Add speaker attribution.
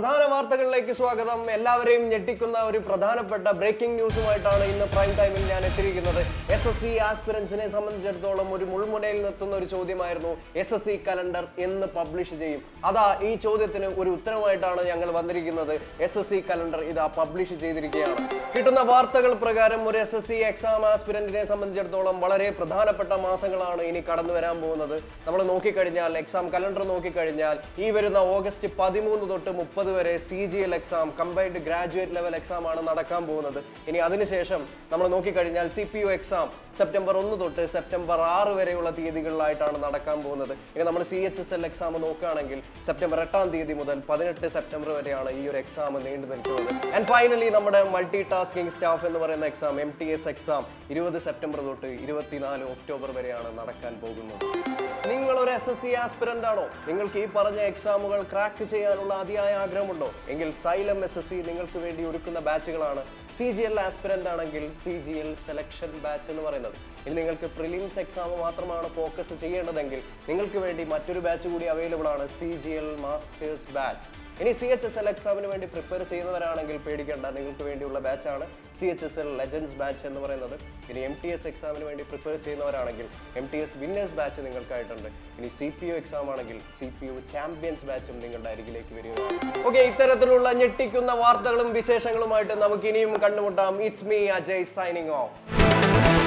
Speaker 1: പ്രധാന വാർത്തകളിലേക്ക് സ്വാഗതം. എല്ലാവരെയും ഞെട്ടിക്കുന്ന ഒരു പ്രധാനപ്പെട്ട ബ്രേക്കിംഗ് ന്യൂസുമായിട്ടാണ് ഇന്ന് പ്രൈം ടൈമിൽ ഞാൻ എത്തിയിരിക്കുന്നത്. SSC ആസ്പിറൻസിനെ സംബന്ധിച്ചിടത്തോളം ഒരു മുൾമുനയിൽ നിർത്തുന്ന ഒരു ചോദ്യമായിരുന്നു, SSC കലണ്ടർ എന്ന് പബ്ലിഷ് ചെയ്യും? അതാ ഈ ചോദ്യത്തിന് ഒരു ഉത്തരമായിട്ടാണ് ഞങ്ങൾ വന്നിരിക്കുന്നത്. SSC കലണ്ടർ ഇതാ പബ്ലിഷ് ചെയ്തിരിക്കുകയാണ്. കിട്ടുന്ന വാർത്തകൾ പ്രകാരം ഒരു SSC എക്സാം ആസ്പിറന്റിനെ സംബന്ധിച്ചിടത്തോളം വളരെ പ്രധാനപ്പെട്ട മാസങ്ങളാണ് ഇനി കടന്നു വരാൻ പോകുന്നത്. നമ്മൾ നോക്കിക്കഴിഞ്ഞാൽ എക്സാം കലണ്ടർ നോക്കിക്കഴിഞ്ഞാൽ ഈ വരുന്ന ഓഗസ്റ്റ് 13 തൊട്ട് 30 വരെ CGL exam, combined graduate level exam ആണ് നടക്കാൻ പോകുന്നത്. ഇനി അതിനുശേഷം നമ്മൾ നോക്കിക്കഴിഞ്ഞാൽ CPU എക്സാം സെപ്റ്റംബർ 1 തൊട്ട് സെപ്റ്റംബർ 6 വരെയുള്ള തീയതികളിലായിട്ടാണ് നടക്കാൻ പോകുന്നത്. ഇനി നമ്മൾ CHSL എക്സാം നോക്കുകയാണെങ്കിൽ സെപ്റ്റംബർ 8 തീയതി മുതൽ 18 സെപ്റ്റംബർ വരെയാണ് ഈ ഒരു എക്സാം നീണ്ടു നിൽക്കുന്നത്. ആൻഡ് ഫൈനലി നമ്മുടെ മൾട്ടി ടാസ്കിംഗ് സ്റ്റാഫ് എന്ന് പറയുന്ന എക്സാം, MTS എക്സാം 20 സെപ്റ്റംബർ തൊട്ട് 24 ഒക്ടോബർ വരെയാണ് നടക്കാൻ പോകുന്നത്. നിങ്ങൾ ഒരു SSC ആസ്പിറന്റ് ആണോ? നിങ്ങൾക്ക് ഈ പറഞ്ഞ എക്സാമുകൾ ക്രാക്ക് ചെയ്യാനുള്ള അതിയായ ആഗ്രഹമുണ്ടോ? എങ്കിൽ സൈലം SSC നിങ്ങൾക്ക് വേണ്ടി ഒരുക്കുന്ന ബാച്ചുകളാണ് CGL ആസ്പിറന്റ് ആണെങ്കിൽ CGL സെലക്ഷൻ ബാച്ച് എന്ന് പറയുന്നത്. ഇനി നിങ്ങൾക്ക് പ്രിലിംസ് എക്സാം മാത്രമാണ് ഫോക്കസ് ചെയ്യേണ്ടതെങ്കിൽ നിങ്ങൾക്ക് വേണ്ടി മറ്റൊരു ബാച്ച് കൂടി അവൈലബിൾ ആണ്, CGL മാസ്റ്റേഴ്സ് ബാച്ച്. ഇനി CHSL എക്സാമിന് വേണ്ടി പ്രിപ്പയർ ചെയ്യുന്നവരാണെങ്കിൽ പേടിക്കേണ്ട, നിങ്ങൾക്ക് വേണ്ടിയുള്ള ബാച്ചാണ് CHSL ലെജൻഡ്സ് ബാച്ച് എന്ന് പറയുന്നത്. ഇനി MTS എക്സാമിന് വേണ്ടി പ്രിപ്പയർ ചെയ്യുന്നവരാണെങ്കിൽ MTS വിന്നേഴ്സ് ബാച്ച് നിങ്ങൾക്കായിട്ടുണ്ട്. ഇനി CPU എക്സാം ആണെങ്കിൽ CPU ചാമ്പ്യൻസ് ബാച്ചും നിങ്ങളുടെ അരികിലേക്ക് വരികയാണ്. ഓക്കെ, ഇത്തരത്തിലുള്ള ഞെട്ടിക്കുന്ന വാർത്തകളും വിശേഷങ്ങളുമായിട്ട് നമുക്ക് ഇനിയും കണ്ടുമുട്ടാം. It's me Ajay signing off.